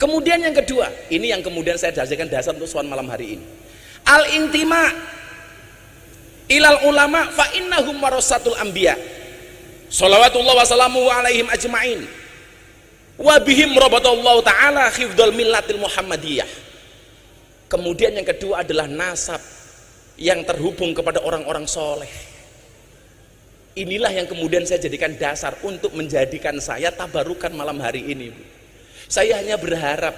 Kemudian yang kedua, ini yang kemudian saya jadikan dasar untuk soal malam hari ini. Al-intima ilal ulama fa innahum warasatul anbiya. Shalawatullah wa salamuhu alaihim ajma'in. Wa bihim rabatallahu ta'ala khifdul millatil Muhammadiyah. Kemudian yang kedua adalah nasab yang terhubung kepada orang-orang soleh. Inilah yang kemudian saya jadikan dasar untuk menjadikan saya tabarukan malam hari ini. Saya hanya berharap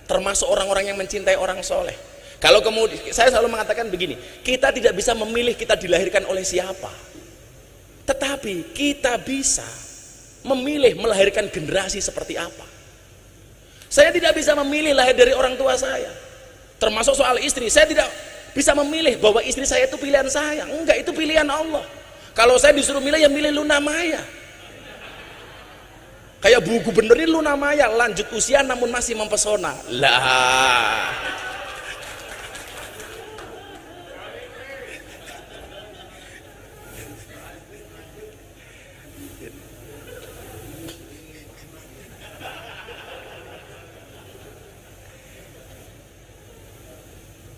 termasuk orang-orang yang mencintai orang soleh. Kalau kemudian saya selalu mengatakan begini, kita tidak bisa memilih kita dilahirkan oleh siapa, tetapi kita bisa memilih melahirkan generasi seperti apa. Saya tidak bisa memilih lahir dari orang tua saya, termasuk soal istri. Saya tidak bisa memilih bahwa istri saya itu pilihan saya, enggak, itu pilihan Allah. Kalau saya disuruh milih, ya milih Luna Maya. Kayak Bu Gubernur ini Luna Maya, lanjut usia namun masih mempesona. Lah.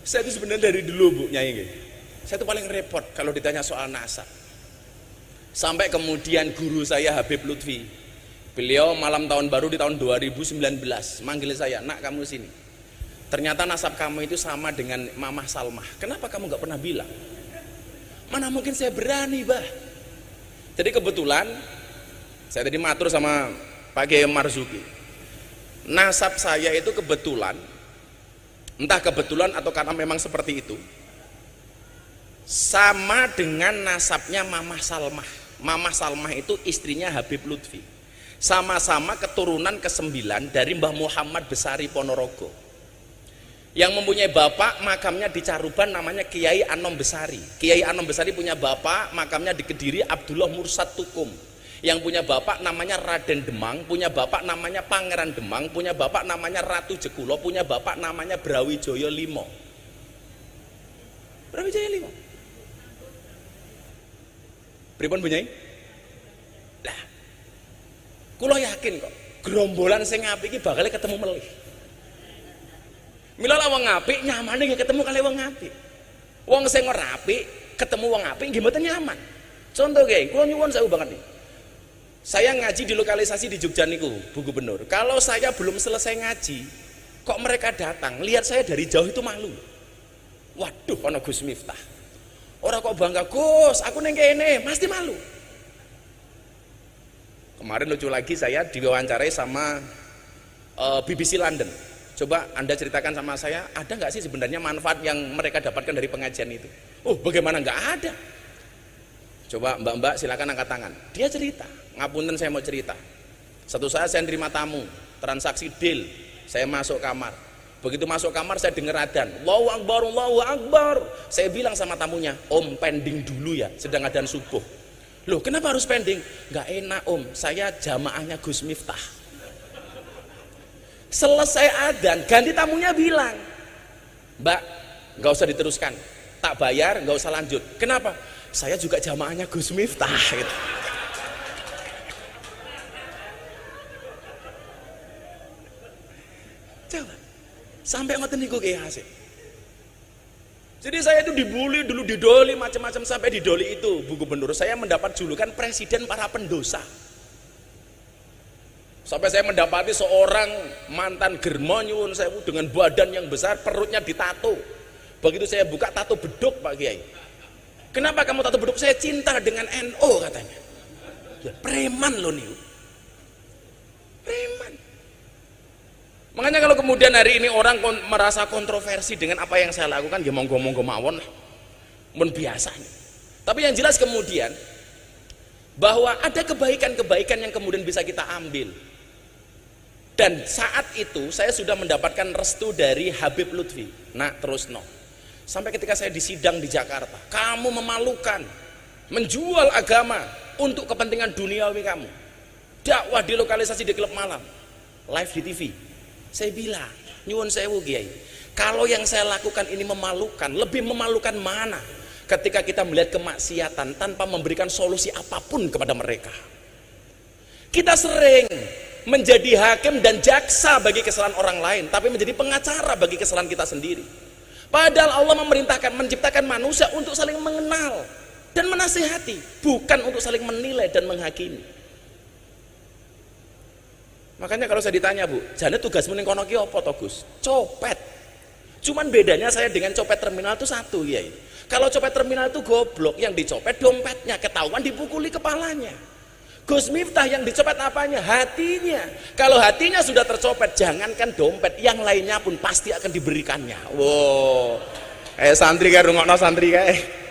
Saya itu sebenarnya dari dulu Bu Nyai, saya itu paling repot kalau ditanya soal nasab. Sampai kemudian guru saya Habib Lutfi, beliau malam tahun baru di tahun 2019 manggil saya, nak kamu sini. Ternyata nasab kamu itu sama dengan Mamah Salmah. Kenapa kamu gak pernah bilang? Mana mungkin saya berani, bah. Jadi kebetulan saya tadi matur sama Pak Kiai Marzuki. Nasab saya itu kebetulan, entah kebetulan atau karena memang seperti itu, sama dengan nasabnya Mamah Salmah. Mamah Salmah itu istrinya Habib Lutfi. Sama-sama keturunan ke-9 dari Mbah Muhammad Besari Ponorogo, yang mempunyai bapak makamnya di Caruban namanya Kiai Anom Besari. Kiai Anom Besari punya bapak makamnya di Kediri Abdullah Mursad Tukum, yang punya bapak namanya Raden Demang, punya bapak namanya Pangeran Demang, punya bapak namanya Ratu Jekulo, punya bapak namanya Brawijaya Limo. Brawijaya Limo. Pripun Bu Nyai? Lah, kula yakin kok gerombolan sing apik iki bakal ketemu melih. Mila wong apik nyamane nggih ketemu kali wong apik. Wong sing ora apik ketemu wong apik nggih mboten nyaman. Contoh nggih, kula nyuwun sewu banget nih. Saya ngaji di lokalisasi di Jogja niku, Bu Gubernur. Kalau saya belum selesai ngaji, kok mereka datang, lihat saya dari jauh itu malu. Waduh, ana Gus Miftah. Orang kok bangga, Gus, aku neng kene, pasti malu. Kemarin lucu lagi, saya diwawancarai sama BBC London. Coba Anda ceritakan sama saya, ada nggak sih sebenarnya manfaat yang mereka dapatkan dari pengajian itu? Oh, bagaimana nggak ada? Coba mbak-mbak silakan angkat tangan. Dia cerita, ngapunten saya mau cerita. Satu saat saya nerima tamu, transaksi deal, saya masuk kamar. Begitu masuk kamar saya dengar adzan, Allahu Akbar, Allahu Akbar. Saya bilang sama tamunya, Om pending dulu ya, sedang adzan subuh. Loh kenapa harus pending? Nggak enak Om, saya jamaahnya Gus Miftah. Selesai adzan, ganti tamunya bilang, Mbak, nggak usah diteruskan, tak bayar, nggak usah lanjut. Kenapa? Saya juga jamaahnya Gus Miftah. Gitu. Coba. Sampai ngoten niku Kiai Hasyim. Jadi saya itu dibully dulu, didoli macam-macam, sampai didoli itu Bu Gubernur saya mendapat julukan presiden para pendosa. Sampai saya mendapati seorang mantan germo nyuwun sewu dengan badan yang besar, perutnya ditato. Begitu saya buka, tato beduk Pak Kiai. Kenapa kamu tato beduk? Saya cinta dengan NU katanya. Ya, preman loh nih. Preman. Makanya kalau kemudian hari ini orang merasa kontroversi dengan apa yang saya lakukan, ya monggo-monggo mawon lah, mun biasa. Tapi yang jelas kemudian bahwa ada kebaikan-kebaikan yang kemudian bisa kita ambil. Dan saat itu saya sudah mendapatkan restu dari Habib Lutfi. Nah terus no. Sampai ketika saya disidang di Jakarta, kamu memalukan, menjual agama untuk kepentingan duniawi kamu. Dakwah di lokalisasi di klub malam, live di TV. Saya bilang, nyuwun sewu Kiai, kalau yang saya lakukan ini memalukan, lebih memalukan mana ketika kita melihat kemaksiatan tanpa memberikan solusi apapun kepada mereka. Kita sering menjadi hakim dan jaksa bagi kesalahan orang lain, tapi menjadi pengacara bagi kesalahan kita sendiri. Padahal Allah memerintahkan, menciptakan manusia untuk saling mengenal dan menasihati, bukan untuk saling menilai dan menghakimi. Makanya kalau saya ditanya, Bu, jane tugasmu ning kono ki apa to, Gus? Copet. Cuman bedanya saya dengan copet terminal itu satu, ya. Kalau copet terminal itu goblok, yang dicopet dompetnya, ketahuan dipukuli kepalanya. Gus Miftah yang dicopet apanya? Hatinya. Kalau hatinya sudah tercopet, jangankan dompet, yang lainnya pun pasti akan diberikannya. Wow. Santri kayak rungokno santri kayak.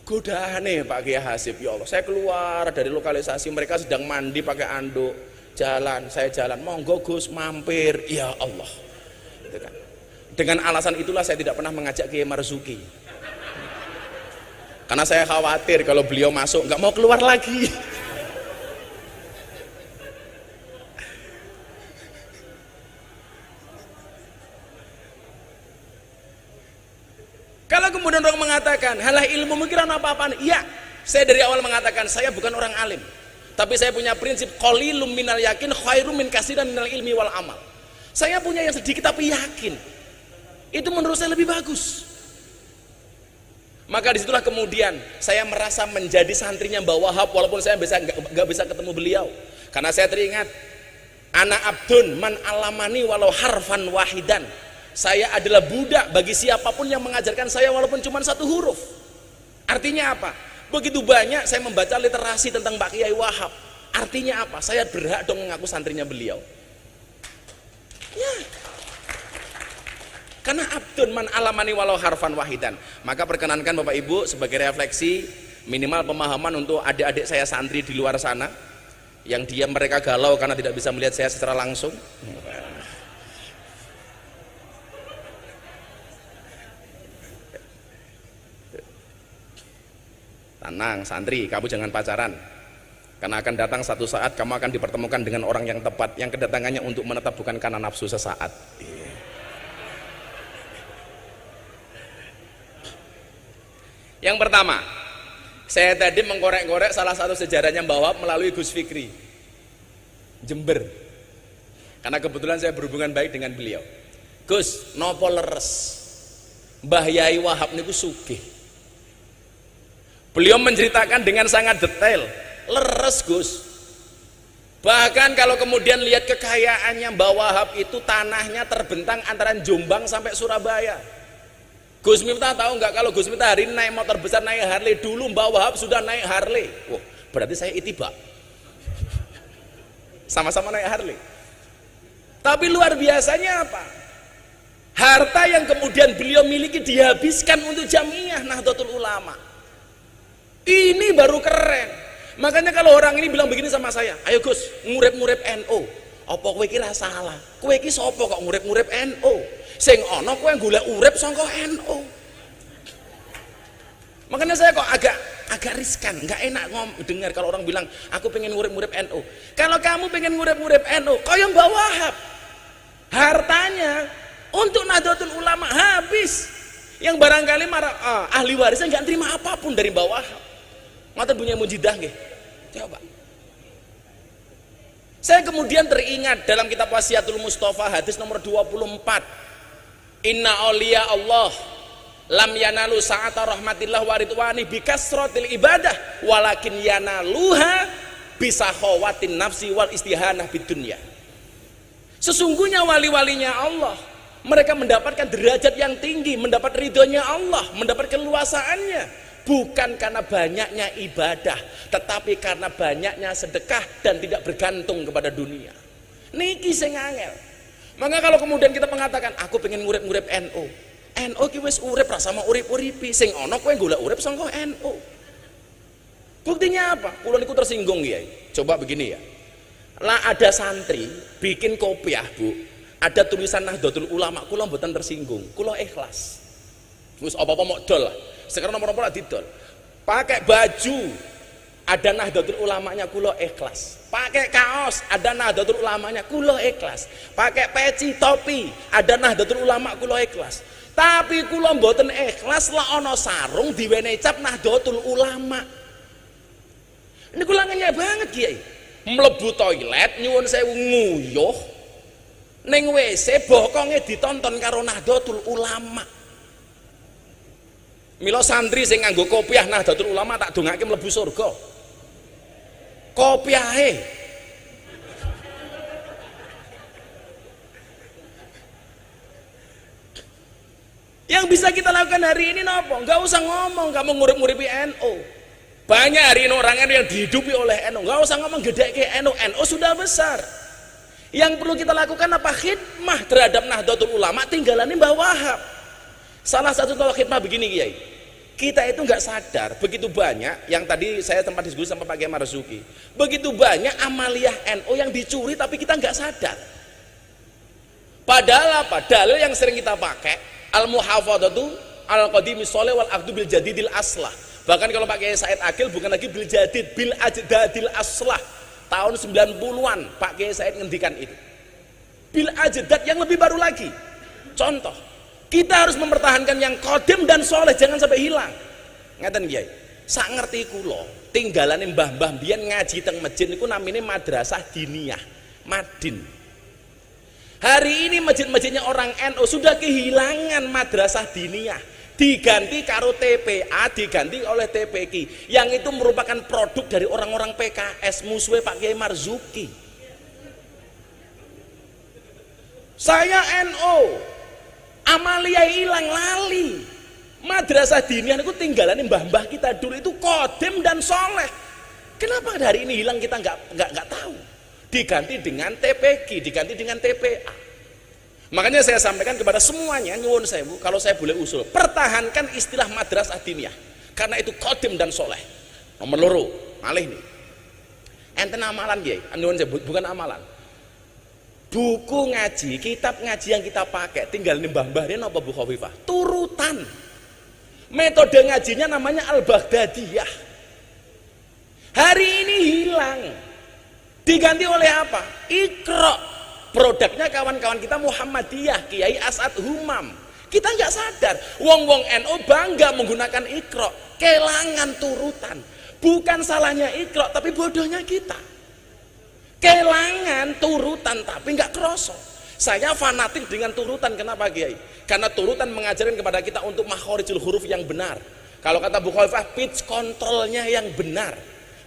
Godane Pak Kiai Hasib, ya Allah, saya keluar dari lokalisasi, mereka sedang mandi pakai anduk, jalan, saya jalan, monggo Gus mampir, ya Allah, gitu kan. Dengan alasan itulah saya tidak pernah mengajak Kiai Marzuki, karena saya khawatir kalau beliau masuk nggak mau keluar lagi. Kalau kemudian orang mengatakan halah ilmu mungkin apa-apaan, iya, saya dari awal mengatakan saya bukan orang alim, tapi saya punya prinsip qalilum minal yakin khairum min katsiran minal ilmi wal amal. Saya punya yang sedikit tapi yakin, itu menurut saya lebih bagus. Maka disitulah kemudian saya merasa menjadi santrinya Mbah Wahab, walaupun saya nggak bisa ketemu beliau, karena saya teringat ana abdun man alamani walau harfan wahidan. Saya adalah budak bagi siapapun yang mengajarkan saya walaupun cuma satu huruf. Artinya apa? Begitu banyak saya membaca literasi tentang Pak Kiai Wahab. Artinya apa? Saya berhak dong mengaku santrinya beliau. Ya. Karena abdun man alamani walau harfan wahidan. Maka perkenankan Bapak Ibu sebagai refleksi, minimal pemahaman untuk adik-adik saya santri di luar sana yang mereka galau karena tidak bisa melihat saya secara langsung. Tenang santri, kamu jangan pacaran, karena akan datang satu saat kamu akan dipertemukan dengan orang yang tepat, yang kedatangannya untuk menetap bukan karena nafsu sesaat. Yang pertama, saya tadi mengkorek-korek salah satu sejarahnya Mbah Wahab melalui Gus Fikri Jember, karena kebetulan saya berhubungan baik dengan beliau. Gus, nopo leres Mbah Yai Wahab niku sugih. Beliau menceritakan dengan sangat detail, leres Gus. Bahkan kalau kemudian lihat kekayaannya Mbah Wahab itu, tanahnya terbentang antara Jombang sampai Surabaya. Gus Miftah tahu nggak kalau Gus Miftah hari ini naik motor besar, naik Harley, dulu Mbah Wahab sudah naik Harley. Wah, berarti saya itibak. Sama-sama naik Harley. Tapi luar biasanya apa? Harta yang kemudian beliau miliki dihabiskan untuk Jamiah Nahdlatul Ulama. Ini baru keren. Makanya kalau orang ini bilang begini sama saya, ayo Gus, ngurep-ngurep NU. Apa kowe iki ra salah? Kowe iki sapa kok ngurep-ngurep NU? Sing ana kowe golek urip saka NU. Makanya saya kok agak riskan, nggak enak dengar kalau orang bilang aku pengen ngurep-ngurep NU. Kalau kamu pengen ngurep-ngurep NU, kaya Mbah Wahab, hartanya untuk Nahdlatul Ulama habis. Yang barangkali ahli warisnya nggak terima apapun dari Mbah Wahab. Mata punya mujidah nggih. Coba. Saya kemudian teringat dalam kitab Wasiatul Mustafa hadis nomor 24. Inna auliya Allah lam yanalu sa'ata rahmatillah wa ridwani bikasratil ibadah walakin yanaluha bisakhawatin nafsi wal istihanah bidunya. Sesungguhnya wali-walinya Allah, mereka mendapatkan derajat yang tinggi, mendapat ridhonya Allah, mendapat keluasaannya bukan karena banyaknya ibadah, tetapi karena banyaknya sedekah dan tidak bergantung kepada dunia. Niki sing angel. Maka kalau kemudian kita mengatakan aku pengen ngurip-ngurip NU ki wis urip ra sama urip-uripi, sing ana kowe golek urip saka NU. Buktinya apa? Kula niku tersinggung ya. Coba begini ya. Lah ada santri bikin kopiah, Bu. Ada tulisan Nahdlatul Ulama, kula mboten tersinggung, kula ikhlas. Wis apa-apa modal lah. Sekarang nomor lah didol. Pakai baju ada Nahdlatul Ulamanya, kula ikhlas. Pakai kaos ada Nahdlatul Ulamanya, kula ikhlas. Pakai peci topi ada Nahdlatul Ulama, kula ikhlas. Tapi kula mboten ikhlas lah ana sarung diwene cap Nahdlatul Ulama. Ini kulangannya banget Kiai. Mlebu toilet nyuwun sewu nguyuh ning WC bokonge ditonton karo Nahdlatul Ulama. Mila santri sing nganggo kopiah Nahdlatul Ulama tak dongake mlebu surga. Kopiahe. Yang bisa kita lakukan hari ini nopo? Enggak usah ngomong kamu ngurip-nguripi NU. Banyak hari ini orang NU yang dihidupi oleh NU. Enggak usah ngomong gede ke NU. NU sudah besar. Yang perlu kita lakukan apa? Khidmah terhadap Nahdlatul Ulama tinggalan Mbah Wahab. Salah satu tolak khidmah begini Kiai. Kita itu nggak sadar begitu banyak yang tadi saya tempat diskusi sama Pak Kiai Marzuki. Begitu banyak amaliyah NU yang dicuri tapi kita nggak sadar. Padahal apa? Dalil yang sering kita pakai al-muhafadzatu al-qadimi sholih wal aqdu bil jadidil aslah. Bahkan kalau Pak Kiai Said Akil bukan lagi bil jadid, bil ajdadil aslah. Tahun 90-an Pak Kiai Said ngendikan itu. Bil ajdad yang lebih baru lagi. Contoh, kita harus mempertahankan yang qadim dan sholih, jangan sampai hilang. Ngeten Kiai, sak ngerti kula, tinggalane mbah-mbah biyen ngaji teng masjid niku namine madrasah diniyah, Madin. Hari ini masjid-masjidnya orang NU sudah kehilangan madrasah diniyah, diganti karo TPA, diganti oleh TPQ, yang itu merupakan produk dari orang-orang PKS, musuhnya Pak Kiai Marzuki. Saya NU, amaliyah hilang lali. Madrasah diniyah itu tinggalan mbah-mbah kita dulu itu qadim dan soleh. Kenapa hari ini hilang kita nggak tahu? Diganti dengan TPQ, diganti dengan TPA. Makanya saya sampaikan kepada semuanya, nyuwun sewu, kalau saya boleh usul, pertahankan istilah madrasah diniyah, karena itu qadim dan soleh. Nomor loro, malih nih. Enten amalan Kiai, nyuwun sewu, bukan amalan. Buku ngaji, kitab ngaji yang kita pakai, tinggal mbah-mbah ini apa Bu Khofifah? Turutan. Metode ngajinya namanya Al-Baghdadiyah. Hari ini hilang. Diganti oleh apa? Iqra. Produknya kawan-kawan kita Muhammadiyah, Kiai As'ad Humam. Kita nggak sadar, wong-wong NU bangga menggunakan Iqra, kelangan turutan. Bukan salahnya Iqra, tapi bodohnya kita. Kelangan turutan tapi nggak kroso. Saya fanatik dengan turutan. Kenapa Kiai? Karena turutan mengajarkan kepada kita untuk makhorijul huruf yang benar. Kalau kata Bu Khofifah, pitch controlnya yang benar.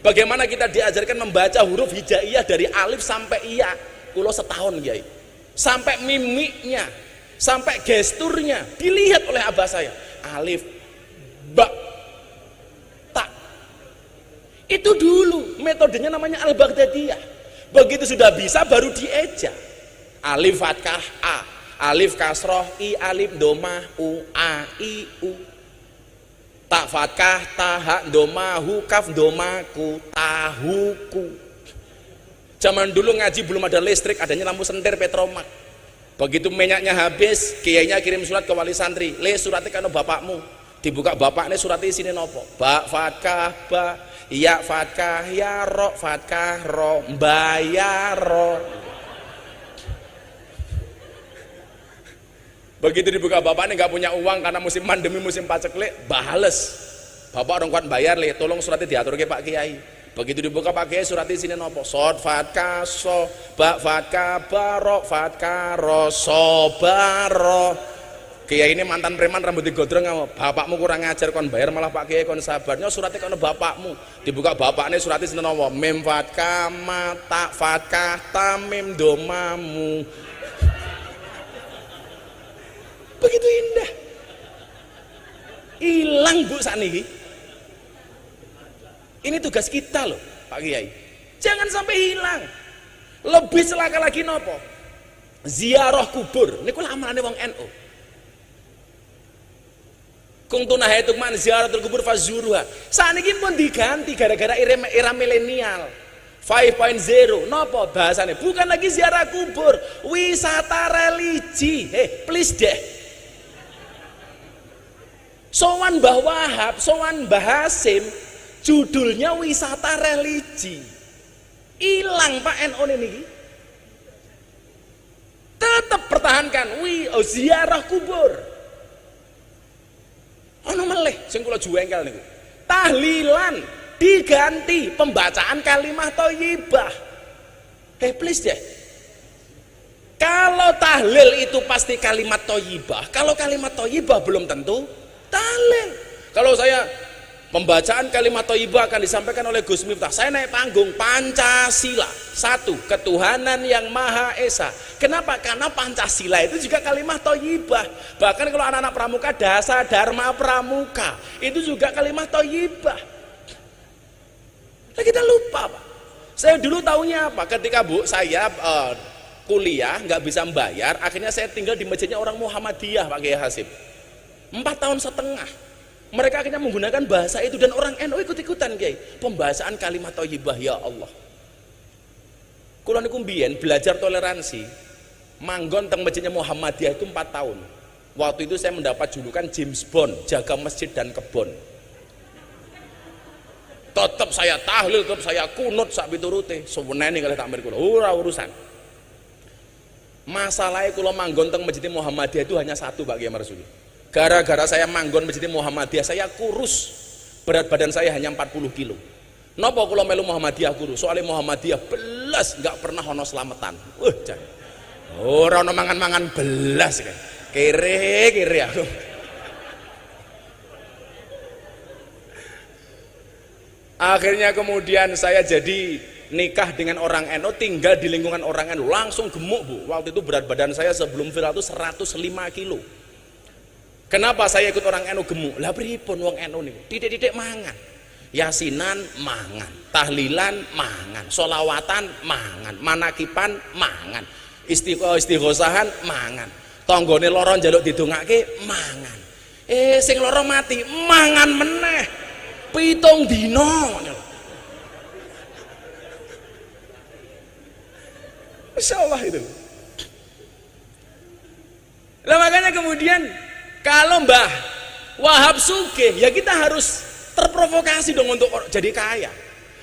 Bagaimana kita diajarkan membaca huruf hijaiyah dari alif sampai iya, kulo setahun Kiai. Sampai mimiknya, sampai gesturnya dilihat oleh abah saya. Alif, ba, ta. Itu dulu metodenya namanya Al-Baghdadiyah. Begitu sudah bisa baru dieja. Alif fathah a, alif kasroh i, alif domah u, a i u. Tak fatkah taha domahu kaf domaku tahuku. Zaman dulu ngaji belum ada listrik, adanya lampu sentir petromak. Begitu minyaknya habis, kiainya kirim surat ke wali santri, le suratnya kano bapakmu. Dibuka bapaknya suratnya sini nopo, ba fatkah ba, ya fatkah ya ro fatkah ro, bayar ro. Begitu dibuka bapaknya nggak punya uang karena musim pandemi, musim paceklik, bales. Bapak orang kuat bayar le, tolong suratnya diatur ke Pak Kiai. Begitu dibuka Pak Kiai suratnya sini nopo, sod fatkah so, ba fatkah baro fatkah ro so baro. Kiai ini mantan preman rambut digondrong ngomong, bapakmu kurang ngajar kon bayar malah Pak Kiai kon sabarnya suratnya kon bapakmu. Dibuka bapaknya suratnya sini nopo, mem fatkah ma tak fatkah tamim domamu. Begitu indah. Hilang Bu saniki. Ini tugas kita loh Pak Kiai. Jangan sampai hilang. Lebih celaka lagi nopo? Ziarah kubur. Niku amalane wong NU. Kung tunahaitu man ziaratul kubur fazuruha. Saniki pun diganti gara-gara era milenial. 5.0 nopo bahasane? Bukan lagi ziarah kubur, wisata religi. Please deh. Sowan Mbah Wahab, sowan Mbah Hasim, judulnya wisata religi. Hilang Pak NU ini. Tetap pertahankan ziarah kubur. Ono meleh sing kula juwengkel niku. Tahlilan diganti pembacaan kalimat thayyibah. Please deh. Kalau tahlil itu pasti kalimat thayyibah. Kalau kalimat thayyibah belum tentu tahlil. Kalau saya pembacaan kalimat thayyibah akan disampaikan oleh Gus Miftah, saya naik panggung Pancasila, satu ketuhanan yang Maha Esa. Kenapa? Karena Pancasila itu juga kalimat thayyibah. Bahkan kalau anak-anak pramuka, Dasa Dharma Pramuka itu juga kalimat thayyibah. Nah, kita lupa, Pak. Saya dulu taunya apa? Ketika saya kuliah nggak bisa membayar, akhirnya saya tinggal di masjidnya orang Muhammadiyah, Pak Kiai Hasib. 4 tahun setengah. Mereka akhirnya menggunakan bahasa itu dan orang NU ikut-ikutan, Kiai. Pembahasan kalimat thayyibah, ya Allah. Kula niku mbiyen belajar toleransi, manggon teng masjidnya Muhammadiyah itu 4 tahun. Waktu itu saya mendapat julukan James Bond, jaga masjid dan kebon. Tetap saya tahlil, tetap saya kunut sak piturute. Sewenene kalih takmir kula, ora urusan. Masalahnya kula manggon teng masjid Muhammadiyah itu hanya satu, Pak Kiai Marsudi. Gara-gara saya manggon masjid Muhammadiyah, saya kurus. Berat badan saya hanya 40 kilo. Napa kula melu Muhammadiyah kurus? Soalnya Muhammadiyah belas nggak pernah ono selamatan. Jan. Ora ono mangan-mangan belas kan. Kere aku. Akhirnya kemudian saya jadi nikah dengan orang NU, tinggal di lingkungan orang NU, langsung gemuk, Bu. Waktu itu berat badan saya sebelum viral itu 105 kilo. Kenapa saya ikut orang NU gemuk? Lah pripun wong NU niku? Titik-titik mangan. Yasinan mangan, tahlilan mangan, sholawatan mangan, manakipan mangan, istighosahan mangan. Tanggane lara njaluk didongake mangan. Sing lara mati mangan meneh. 7 dina. Masyaallah itu. Lah makanya kemudian kalau Mbah Wahab sugih, ya kita harus terprovokasi dong untuk jadi kaya.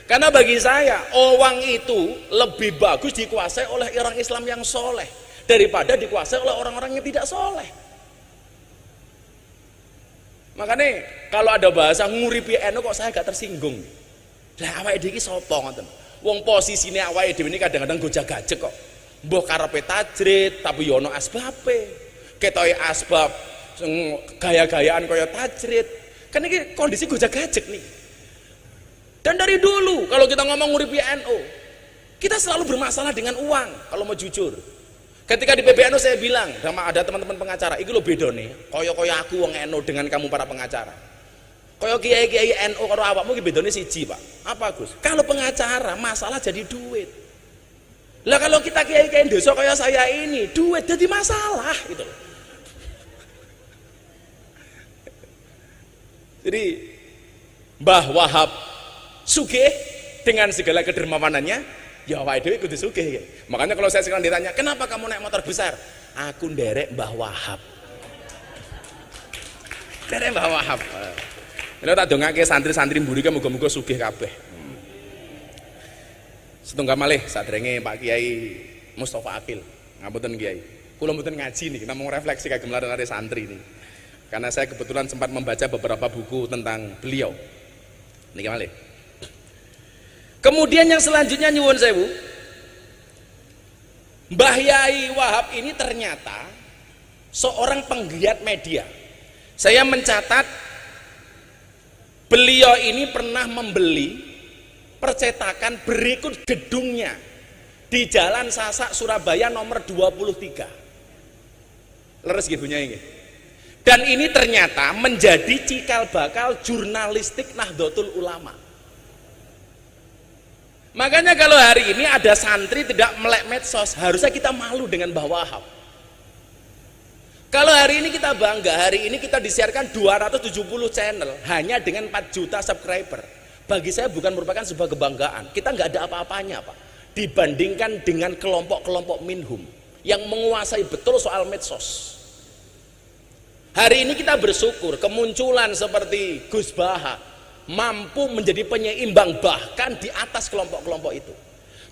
Karena bagi saya, uang itu lebih bagus dikuasai oleh orang Islam yang soleh daripada dikuasai oleh orang-orang yang tidak soleh. Makanya kalau ada bahasa nguripi NU kok saya gak tersinggung. Lah awake dhewe iki sapa ngoten? Wong posisine awake dhewe ini kadang-kadang gojag-gajeg kok. Mbah karepe tajrid tapi yo ono asbabe. Ketoke asbab gaya-gayaan kaya tajrid. Kan ini kondisi gojag-gajeg nih. Dan dari dulu kalau kita ngomong nguripi NU, kita selalu bermasalah dengan uang kalau mau jujur. Ketika di PBNU saya bilang sama ada teman-teman pengacara, iki lho bedone, kaya aku wong NU dengan kamu para pengacara. Kaya kiai-kiai NU karo awakmu iki bedone siji, Pak. Apa, Gus? Kalau pengacara masalah jadi duit. Lah kalau kita kiai-kiai desa kaya saya ini, duit jadi masalah gitu loh. Jadi Mbah Wahab sugih dengan segala kedermawanannya, ya awake dhewe kudu sugih ya. Makanya kalau saya sekarang ditanya, "Kenapa kamu naik motor besar?" Aku nderek Mbah Wahab. Nderek Mbah Wahab. Lha tak dongake santri-santri mburi muga-muga sugih kabeh. Setunggal malih sadrenge Pak Kiai Mustafa Akil. Ngapunten Kiai. Kula mboten ngaji nih, namung refleksi kagem lare-lare santri nih. Karena saya kebetulan sempat membaca beberapa buku tentang beliau. Niki malih. Kemudian yang selanjutnya nyuwun sewu, Mbah Yai Wahab ini ternyata seorang penggiat media. Saya mencatat beliau ini pernah membeli percetakan berikut gedungnya di Jalan Sasak Surabaya nomor 23. Leres gedungnya ini. Dan ini ternyata menjadi cikal bakal jurnalistik Nahdlatul Ulama. Makanya kalau hari ini ada santri tidak melek medsos, harusnya kita malu dengan Mbah Wahab. Kalau hari ini kita bangga, hari ini kita disiarkan 270 channel hanya dengan 4 juta subscriber. Bagi saya bukan merupakan sebuah kebanggaan. Kita nggak ada apa-apanya, Pak, dibandingkan dengan kelompok-kelompok minhum yang menguasai betul soal medsos. Hari ini kita bersyukur kemunculan seperti Gus Baha mampu menjadi penyeimbang bahkan di atas kelompok-kelompok itu.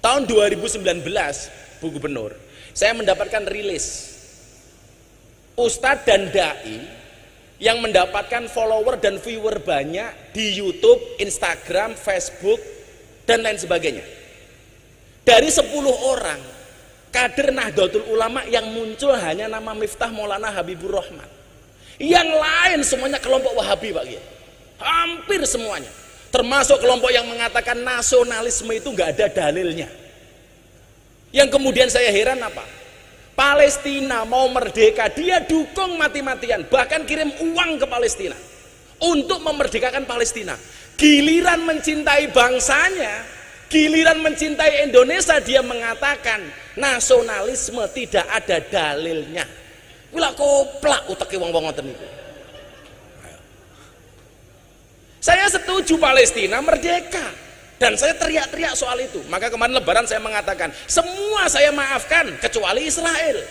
Tahun 2019, Bu Gubernur, saya mendapatkan rilis Ustadz dan Dai yang mendapatkan follower dan viewer banyak di YouTube, Instagram, Facebook, dan lain sebagainya. Dari 10 orang kader Nahdlatul Ulama yang muncul hanya nama Miftah Maulana Habibur Rahman. Yang lain semuanya kelompok Wahabi, Pak Kiai. Hampir semuanya. Termasuk kelompok yang mengatakan nasionalisme itu nggak ada dalilnya. Yang kemudian saya heran apa? Palestina mau merdeka, dia dukung mati-matian, bahkan kirim uang ke Palestina untuk memerdekakan Palestina. Giliran mencintai bangsanya, giliran mencintai Indonesia, dia mengatakan nasionalisme tidak ada dalilnya. Wila koplak uteke wong-wong ngoten niku. Saya setuju Palestina merdeka dan saya teriak-teriak soal itu. Maka kemarin Lebaran saya mengatakan semua saya maafkan kecuali Israel.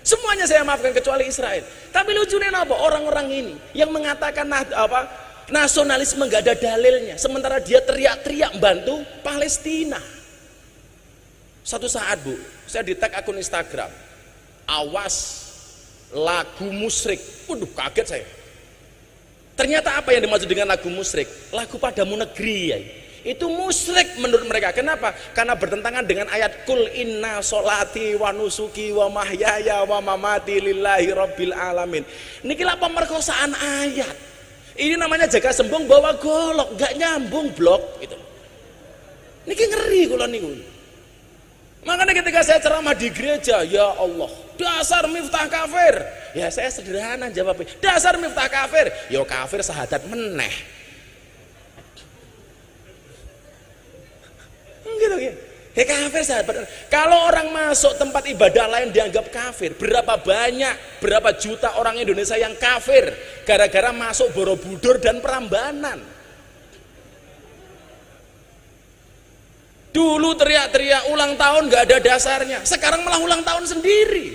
Semuanya saya maafkan kecuali Israel. Tapi lucunya apa? Orang-orang ini yang mengatakan nasionalisme nggak ada dalilnya, sementara dia teriak-teriak bantu Palestina. Satu saat, Bu, saya di-tag akun Instagram, awas lagu musyrik. Waduh, kaget saya. Ternyata apa yang dimaksud dengan lagu musyrik? Lagu Padamu Negeri, ya. Itu musyrik menurut mereka. Kenapa? Karena bertentangan dengan ayat Kul inna sholati wa nusuki wa mahyaya wa mamati lillahi rabbil alamin. Niki lah pemerkosaan ayat. Ini namanya jaga sembung bawa golok, gak nyambung blok gitu. Niki ngeri kula niku. Makanya ketika saya ceramah di gereja, ya Allah, dasar Miftah kafir. Ya saya sederhana jawabnya, dasar Miftah kafir. Ya kafir sahadat meneh. Gitu ya. Ya kafir sahabat. Kalau orang masuk tempat ibadah lain dianggap kafir, berapa banyak, berapa juta orang Indonesia yang kafir gara-gara masuk Borobudur dan Prambanan. Dulu teriak-teriak ulang tahun gak ada dasarnya, sekarang malah ulang tahun sendiri.